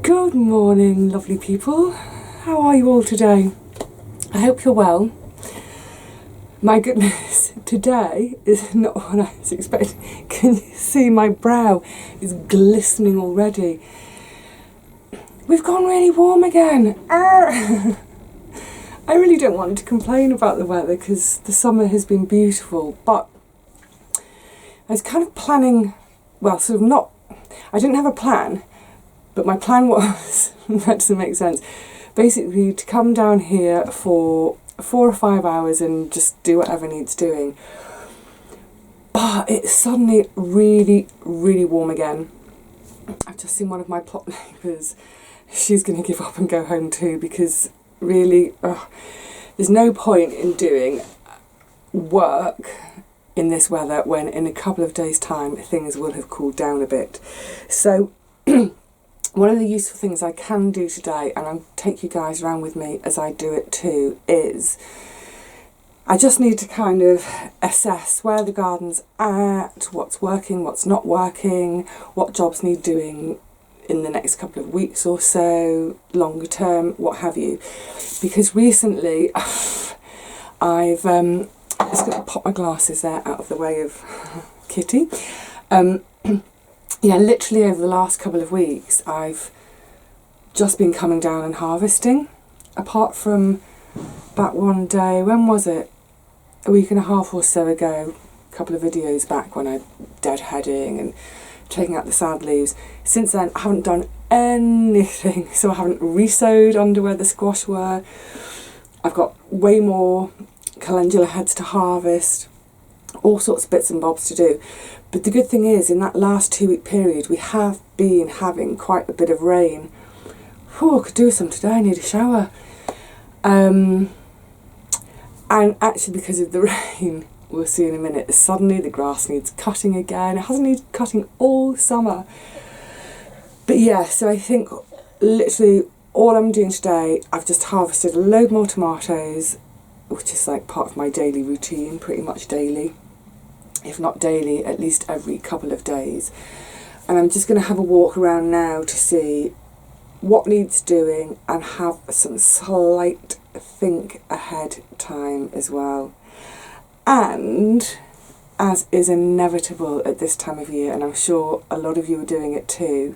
Good morning, lovely people. How are you all today? I hope you're well. My goodness, today is not what I was expecting. Can you see my brow is glistening already? We've gone really warm again. I really don't want to complain about the weather because the summer has been beautiful, but I was kind of planning, well, sort of not, I didn't have a plan, but my plan was, that doesn't make sense, basically to come down here for 4 or 5 hours and just do whatever needs doing. But it's suddenly really, really warm again. I've just seen one of my plot neighbours. She's going to give up and go home too because really, there's no point in doing work in this weather when in a couple of days' time things will have cooled down a bit. So one of the useful things I can do today, and I'll take you guys around with me as I do it too, is I just need to kind of assess where the garden's at, what's working, what's not working, what jobs need doing in the next couple of weeks or so, longer term, what have you. Because recently I've just going to pop my glasses there out of the way of Kitty. Yeah, literally over the last couple of weeks I've just been coming down and harvesting, apart from that one day, when was it? A week and a half or so ago, a couple of videos back when I deadheading and taking out the sad leaves. Since then I haven't done anything, so I haven't re-sowed under where the squash were. I've got way more calendula heads to harvest, all sorts of bits and bobs to do. But the good thing is, in that last 2-week period we have been having quite a bit of rain. Whew, I could do with some today, I need a shower. And actually because of the rain, we'll see in a minute, suddenly the grass needs cutting again. It hasn't needed cutting all summer. But yeah, so I think literally all I'm doing today, I've just harvested a load more tomatoes, which is like part of my daily routine, pretty much daily. If not daily, at least every couple of days. And I'm just going to have a walk around now to see what needs doing and have some slight think ahead time as well. And, as is inevitable at this time of year, and I'm sure a lot of you are doing it too,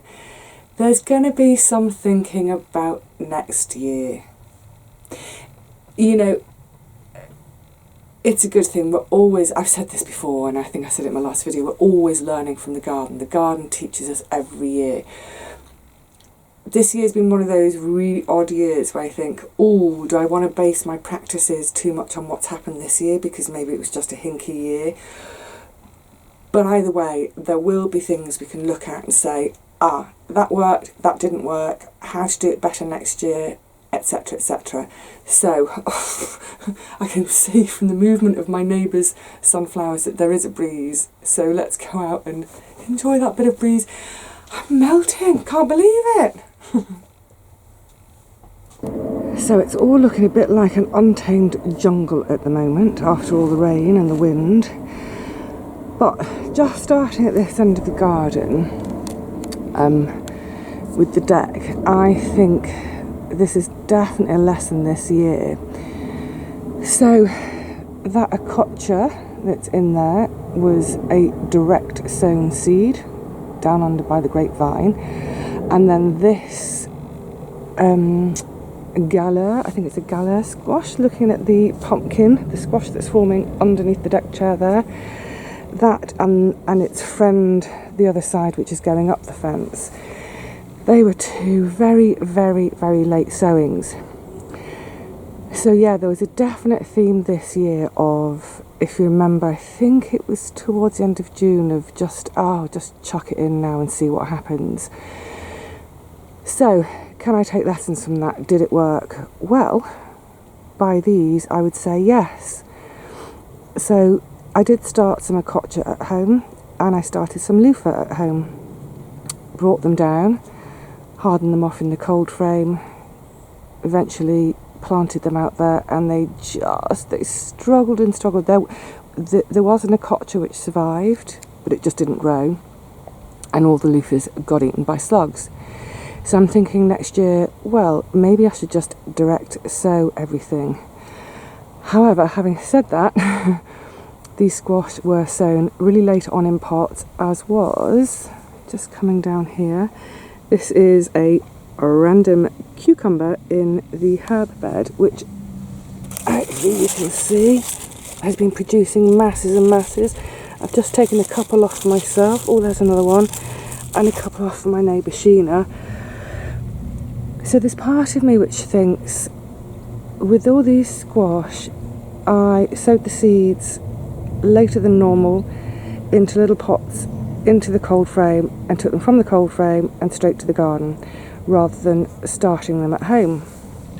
there's going to be some thinking about next year. You know, it's a good thing. We're always, I've said this before, and I think I said it in my last video, we're always learning from the garden. The garden teaches us every year. This year's been one of those really odd years where I think, oh, do I want to base my practices too much on what's happened this year because maybe it was just a hinky year. But either way, there will be things we can look at and say, that worked, that didn't work, how to do it better next year, etc, etc. So I can see from the movement of my neighbour's sunflowers that there is a breeze, so let's go out and enjoy that bit of breeze. I'm melting, can't believe it. So it's all looking a bit like an untamed jungle at the moment after all the rain and the wind, but just starting at this end of the garden with the deck, I think this is definitely a lesson this year. So that acacia that's in there was a direct sown seed down under by the grapevine, and then this gala, I think it's a gala squash, looking at the pumpkin, the squash that's forming underneath the deck chair there, that and its friend the other side, which is going up the fence. They were two very, very, very late sowings. So yeah, there was a definite theme this year of, if you remember, I think it was towards the end of June, of just chuck it in now and see what happens. So, can I take lessons from that? Did it work? Well, by these I would say yes. So I did start some acacia at home, and I started some loofah at home. Brought them down, hardened them off in the cold frame, eventually planted them out there, and they struggled and struggled. There was an acacia which survived, but it just didn't grow, and all the loofahs got eaten by slugs. So I'm thinking next year, well, maybe I should just direct sow everything. However, having said that, these squash were sown really late on in pots, as was, just coming down here, this is a random cucumber in the herb bed, which actually you can see has been producing masses and masses. I've just taken a couple off for myself. Oh, there's another one. And a couple off for my neighbour Sheena. So there's part of me which thinks, with all these squash, I sowed the seeds later than normal into little pots, into the cold frame, and took them from the cold frame and straight to the garden, rather than starting them at home.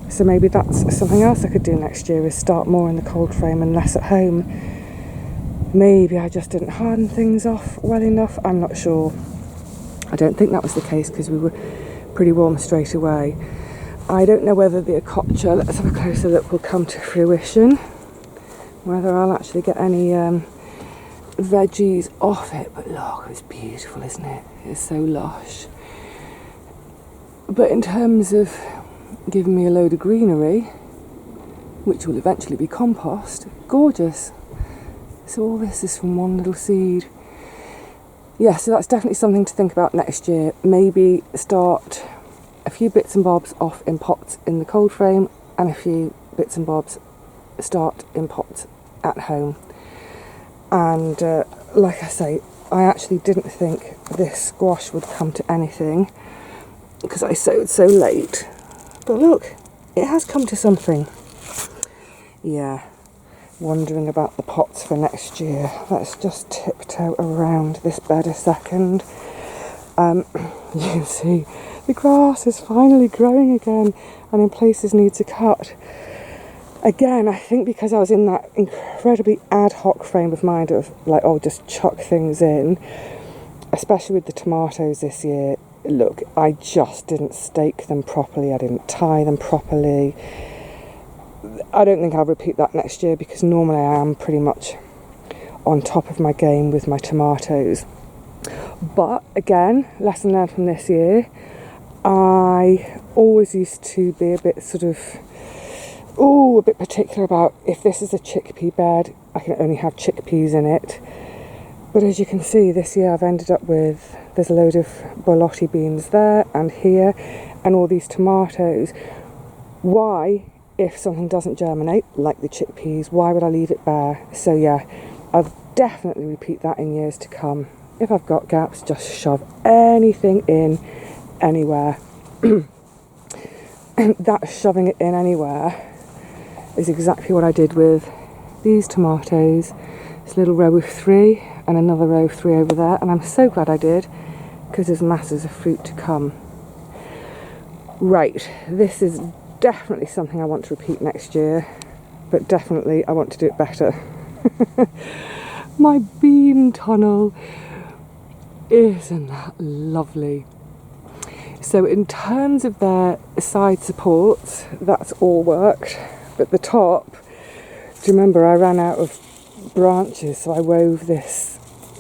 So maybe that's something else I could do next year, is start more in the cold frame and less at home. Maybe I just didn't harden things off well enough, I'm not sure. I don't think that was the case because we were pretty warm straight away. I don't know whether the acocha, let's have a closer look, will come to fruition, whether I'll actually get any veggies off it. But look, it's beautiful, isn't it? It's so lush. But in terms of giving me a load of greenery, which will eventually be compost, gorgeous. So all this is from one little seed. Yeah, so that's definitely something to think about next year. Maybe start a few bits and bobs off in pots in the cold frame, and a few bits and bobs start in pots at home. And like I say, I actually didn't think this squash would come to anything because I sowed so late. But look, it has come to something. Yeah, wondering about the pots for next year. Let's just tiptoe around this bed a second. You can see the grass is finally growing again, and in places needs a cut. Again, I think because I was in that incredibly ad hoc frame of mind of like, oh, just chuck things in, especially with the tomatoes this year. Look, I just didn't stake them properly, I didn't tie them properly. I don't think I'll repeat that next year because normally I am pretty much on top of my game with my tomatoes. But again, lesson learned from this year, I always used to be a bit a bit particular about if this is a chickpea bed, I can only have chickpeas in it. But as you can see, this year I've ended up with, there's a load of borlotti beans there and here, and all these tomatoes. Why, if something doesn't germinate, like the chickpeas, why would I leave it bare? So yeah, I'll definitely repeat that in years to come. If I've got gaps, just shove anything in, anywhere. That shoving it in anywhere is exactly what I did with these tomatoes. This little row of 3 and another row of 3 over there, and I'm so glad I did because there's masses of fruit to come. Right, this is definitely something I want to repeat next year, but definitely I want to do it better. My bean tunnel, isn't that lovely? So in terms of their side supports, that's all worked, but the top, do you remember I ran out of branches, so I wove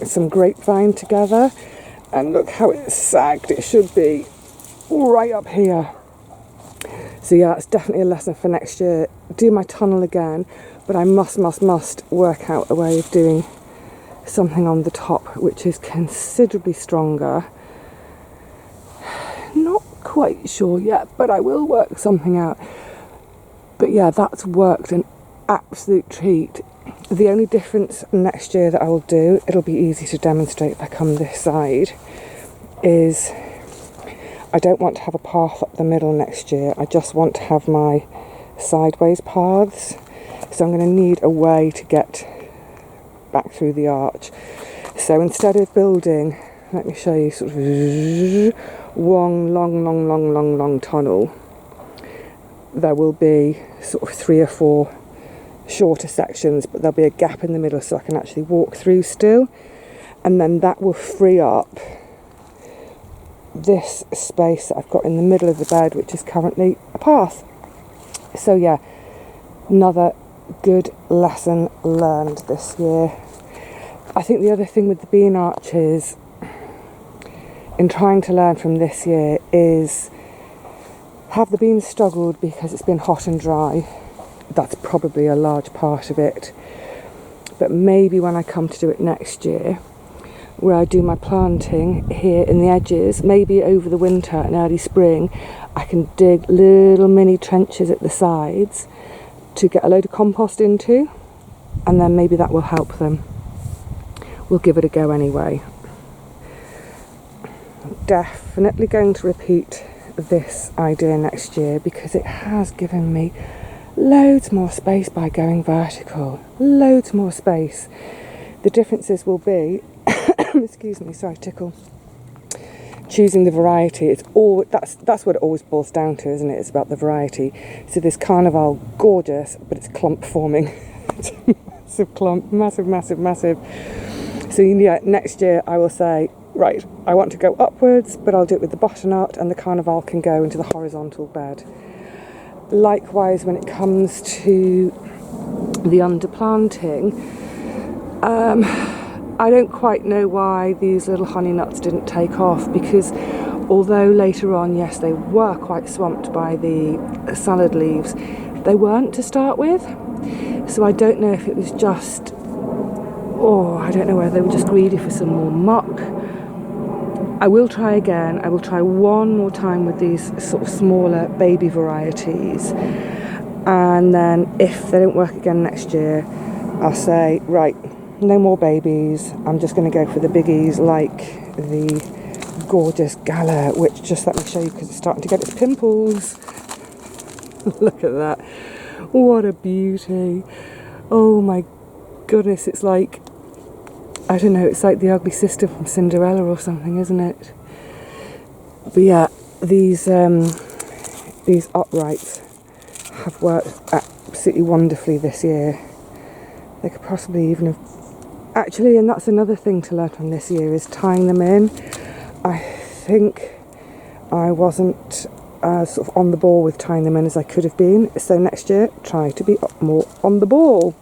some grapevine together, and look how it's sagged. It should be right up here. So yeah, it's definitely a lesson for next year. Do my tunnel again, but I must work out a way of doing something on the top which is considerably stronger. Not quite sure yet, but I will work something out. But yeah, that's worked an absolute treat. The only difference next year that I will do, it'll be easy to demonstrate if I come this side, is I don't want to have a path up the middle next year. I just want to have my sideways paths. So I'm going to need a way to get back through the arch. So instead of building, let me show you, sort of one long tunnel, there will be sort of 3 or 4 shorter sections, but there'll be a gap in the middle so I can actually walk through still, and then that will free up this space that I've got in the middle of the bed, which is currently a path. So yeah, another good lesson learned this year. I think the other thing with the bean arches, in trying to learn from this year, is Have the beans struggled because it's been hot and dry? That's probably a large part of it. But maybe when I come to do it next year, where I do my planting here in the edges, maybe over the winter and early spring, I can dig little mini trenches at the sides to get a load of compost into, and then maybe that will help them. We'll give it a go anyway. Definitely going to repeat this idea next year because it has given me loads more space by going vertical. Loads more space. The differences will be excuse me, sorry, tickle. Choosing the variety. It's all that's what it always boils down to, isn't it? It's about the variety. So this carnival, gorgeous, but it's clump forming. It's a massive clump, massive. So yeah, next year I will say, right, I want to go upwards, but I'll do it with the butternut, and the carnival can go into the horizontal bed. Likewise, when it comes to the underplanting, I don't quite know why these little honey nuts didn't take off, because although later on, yes, they were quite swamped by the salad leaves, they weren't to start with. So I don't know if it was just, I don't know whether they were just greedy for some more muck. I will try again. I will try one more time with these sort of smaller baby varieties. And then if they don't work again next year, I'll say, right, no more babies. I'm just going to go for the biggies, like the gorgeous Gala, which, just let me show you because it's starting to get its pimples. Look at that. What a beauty. Oh my goodness, it's like, I don't know, it's like the ugly sister from Cinderella or something, isn't it? But yeah, these uprights have worked absolutely wonderfully this year. They could possibly even have... Actually, and that's another thing to learn from this year, is tying them in. I think I wasn't sort of on the ball with tying them in as I could have been. So next year, try to be more on the ball.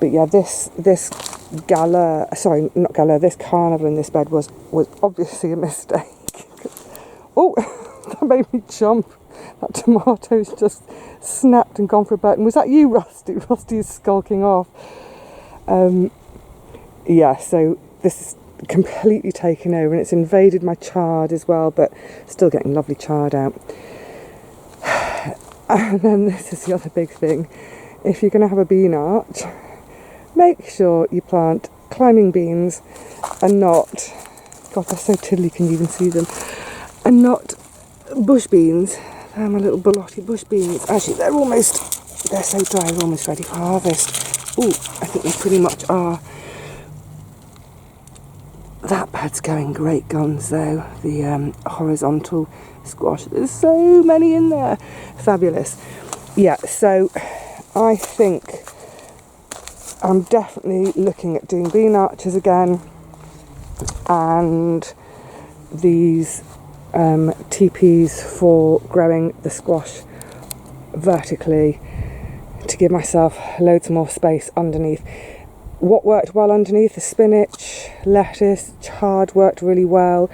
But yeah, this Gala, sorry, not Gala, this carnival in this bed was obviously a mistake. Oh, that made me jump. That tomato's just snapped and gone for a bite. Was that you, Rusty? Rusty is skulking off. Yeah, so this is completely taken over, and it's invaded my chard as well, but still getting lovely chard out. And then this is the other big thing. If you're going to have a bean arch, make sure you plant climbing beans and not, God, they're so tiddly, can you even see them? And not bush beans. They're my little Bolotti bush beans. Actually, they're so dry, they're almost ready for harvest. Oh, I think they pretty much are. That bed's going great guns though, the horizontal squash. There's so many in there. Fabulous. Yeah, so I think I'm definitely looking at doing bean arches again, and these teepees for growing the squash vertically to give myself loads more space underneath. What worked well underneath? The spinach, lettuce, chard worked really well.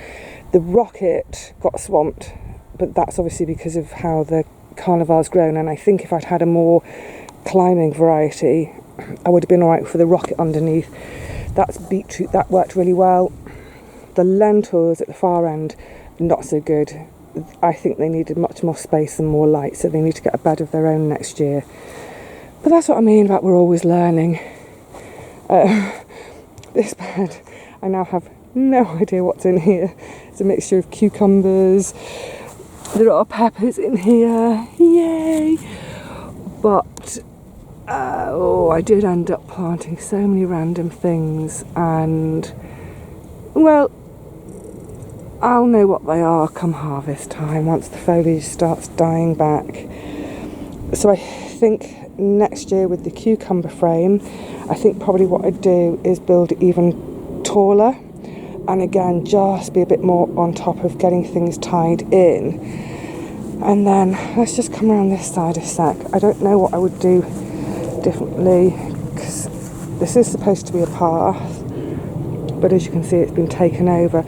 The rocket got swamped, but that's obviously because of how the carnival's grown, and I think if I'd had a more climbing variety, I would have been alright for the rocket underneath. That's beetroot, that worked really well. The lentils at the far end, not so good. I think they needed much more space and more light, so they need to get a bed of their own next year. But that's what I mean about we're always learning. This bed, I now have no idea what's in here. It's a mixture of cucumbers. There are peppers in here, yay! But I did end up planting so many random things, and well, I'll know what they are come harvest time, once the foliage starts dying back. So I think next year with the cucumber frame, I think probably what I'd do is build it even taller, and again just be a bit more on top of getting things tied in. And then let's just come around this side a sec. I don't know what I would do differently, because this is supposed to be a path, but as you can see, it's been taken over.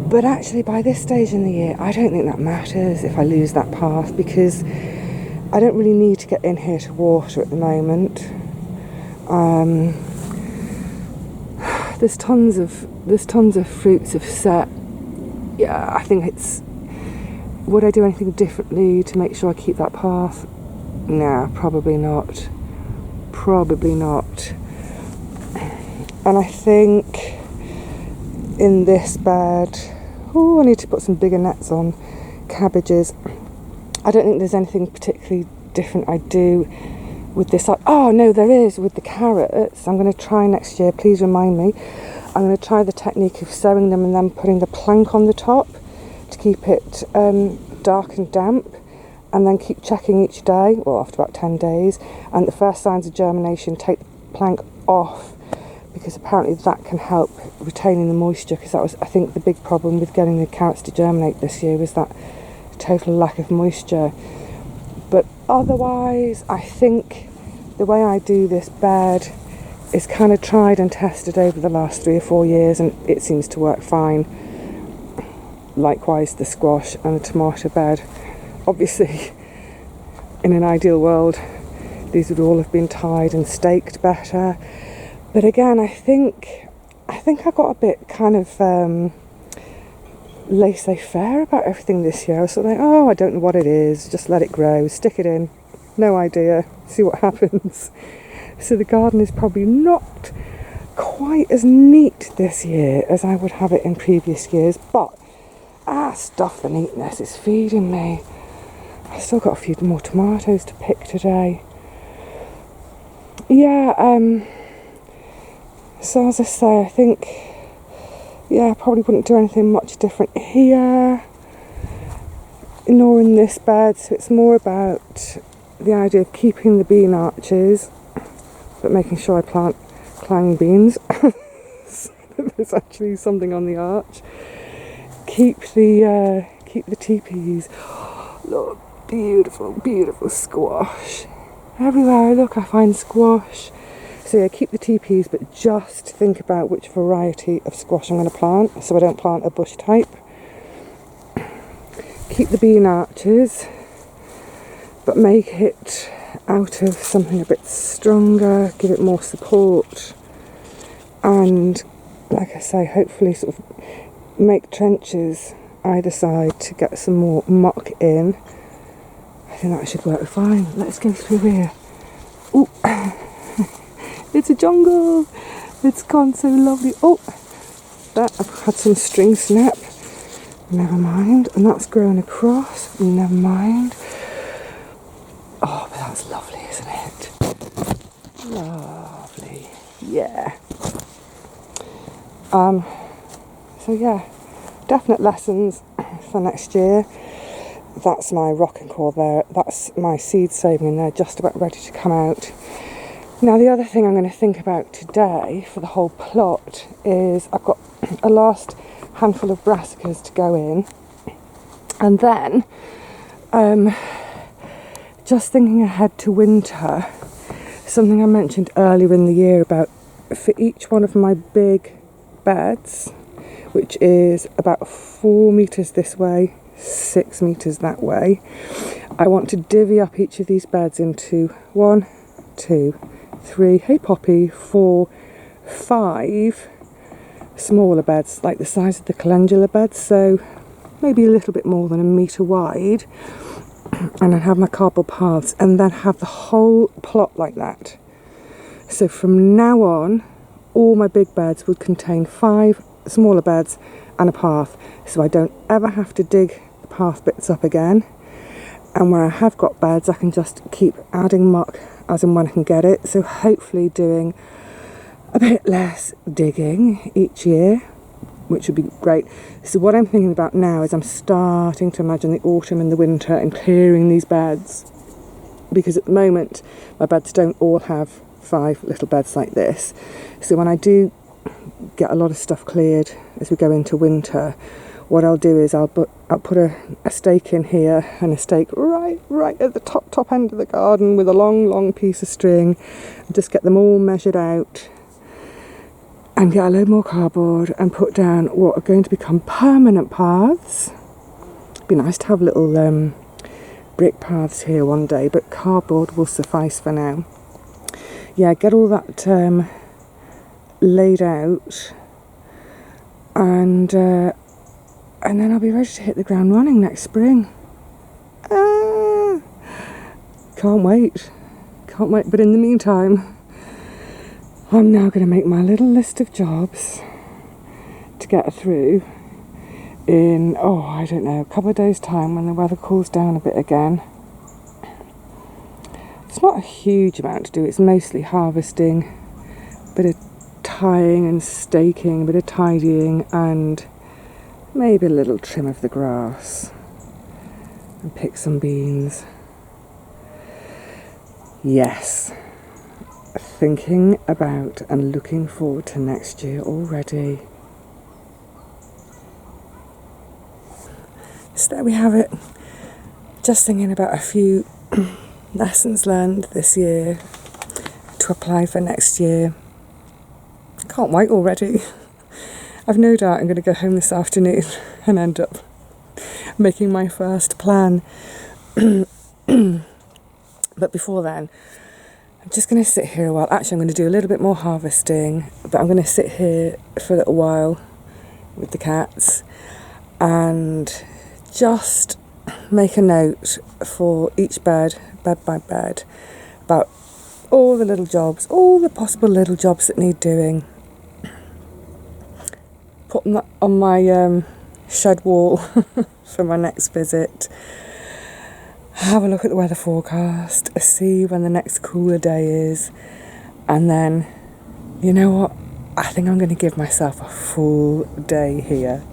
But actually by this stage in the year, I don't think that matters if I lose that path, because I don't really need to get in here to water at the moment. There's tons of fruits have set. Yeah, I think it's, would I do anything differently to make sure I keep that path? Nah, probably not. Probably not. And I think in this bed, I need to put some bigger nets on cabbages. I don't think there's anything particularly different I do with this. Oh no, there is with the carrots. I'm going to try next year, please remind me. I'm going to try the technique of sowing them and then putting the plank on the top to keep it dark and damp, and then keep checking each day, well after about 10 days, and the first signs of germination take the plank off, because apparently that can help retaining the moisture, because that was, I think, the big problem with getting the carrots to germinate this year, was that total lack of moisture. But otherwise, I think the way I do this bed is kind of tried and tested over the last 3 or 4 years, and it seems to work fine. Likewise the squash and the tomato bed. Obviously, in an ideal world, these would all have been tied and staked better. But again, I think I got a bit kind of laissez-faire about everything this year. I was sort of like, oh, I don't know what it is, just let it grow, stick it in, no idea, see what happens. So the garden is probably not quite as neat this year as I would have it in previous years, but stuff the neatness is feeding me. I've still got a few more tomatoes to pick today. Yeah, so as I say, I think, I probably wouldn't do anything much different here, nor in this bed. So it's more about the idea of keeping the bean arches, but making sure I plant climbing beans. So there's actually something on the arch. Keep the teepees. Look, beautiful, beautiful squash. Everywhere I look, I find squash. So yeah, keep the teepees, but just think about which variety of squash I'm going to plant, so I don't plant a bush type. Keep the bean arches, but make it out of something a bit stronger, give it more support, and like I say, hopefully sort of make trenches either side to get some more muck in. I think that should work fine. Let's go through here. Ooh. It's a jungle. It's gone so lovely. Oh, that I've had some string snap. Never mind. And that's grown across. Never mind. Oh, but that's lovely, isn't it? Lovely. Yeah. So yeah, definite lessons for next year. That's my rocking core there. That's my seed saving in there, just about ready to come out. Now the other thing I'm going to think about today for the whole plot is I've got a last handful of brassicas to go in, and then just thinking ahead to winter, something I mentioned earlier in the year about, for each one of my big beds, which is about 4 metres this way, 6 metres that way, I want to divvy up each of these beds into 1, 2, 3, hey Poppy, 4, 5 smaller beds, like the size of the calendula beds, so maybe a little bit more than 1 metre wide, and then have my cardboard paths, and then have the whole plot like that. So from now on, all my big beds would contain 5 smaller beds and a path, so I don't ever have to dig the path bits up again. And where I have got beds, I can just keep adding muck as and when I can get it. So hopefully doing a bit less digging each year, which would be great. So what I'm thinking about now is I'm starting to imagine the autumn and the winter and clearing these beds, because at the moment my beds don't all have 5 little beds like this. So when I do get a lot of stuff cleared as we go into winter, what I'll do is I'll put a stake in here and a stake right at the top end of the garden with a long piece of string, and just get them all measured out, and get a load more cardboard and put down what are going to become permanent paths. It'd be nice to have little brick paths here one day, but cardboard will suffice for now. Yeah, get all that laid out, and then I'll be ready to hit the ground running next spring. Can't wait. But in the meantime, I'm now going to make my little list of jobs to get through in, I don't know, a couple of days' time when the weather cools down a bit again. It's not a huge amount to do, it's mostly harvesting, a bit of tying and staking, a bit of tidying, and maybe a little trim of the grass and pick some beans. Yes, thinking about and looking forward to next year already. So there we have it. Just thinking about a few lessons learned this year to apply for next year. Can't wait already. I've no doubt I'm going to go home this afternoon and end up making my first plan. But before then, I'm just going to sit here a while. Actually, I'm going to do a little bit more harvesting, but I'm going to sit here for a little while with the cats and just make a note for each bed by bed, about all the little jobs, all the possible little jobs that need doing. Put them on my shed wall for my next visit. Have a look at the weather forecast, see when the next cooler day is, and then, you know what, I think I'm going to give myself a full day here.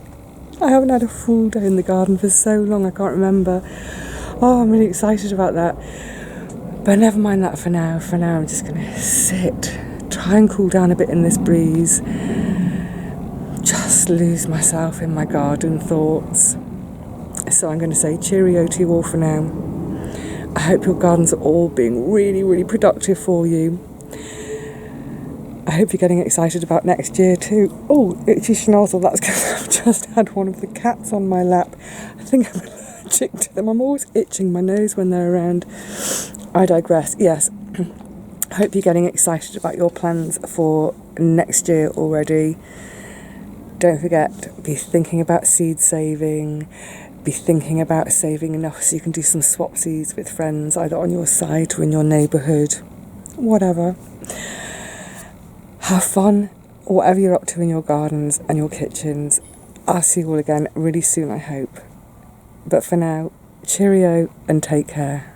I haven't had a full day in the garden for so long, I can't remember. I'm really excited about that. But never mind that for now. For now, I'm just going to sit, try and cool down a bit in this breeze, just lose myself in my garden thoughts. So I'm going to say cheerio to you all for now. I hope your gardens are all being really, really productive for you. I hope you're getting excited about next year too. Oh, itchy schnozzle, that's because I've just had one of the cats on my lap. I think I'm allergic to them. I'm always itching my nose when they're around. I digress. Yes, I hope you're getting excited about your plans for next year already. Don't forget, be thinking about seed saving. Be thinking about saving enough so you can do some swap seeds with friends, either on your site or in your neighbourhood. Whatever. Have fun, whatever you're up to in your gardens and your kitchens. I'll see you all again really soon, I hope. But for now, cheerio and take care.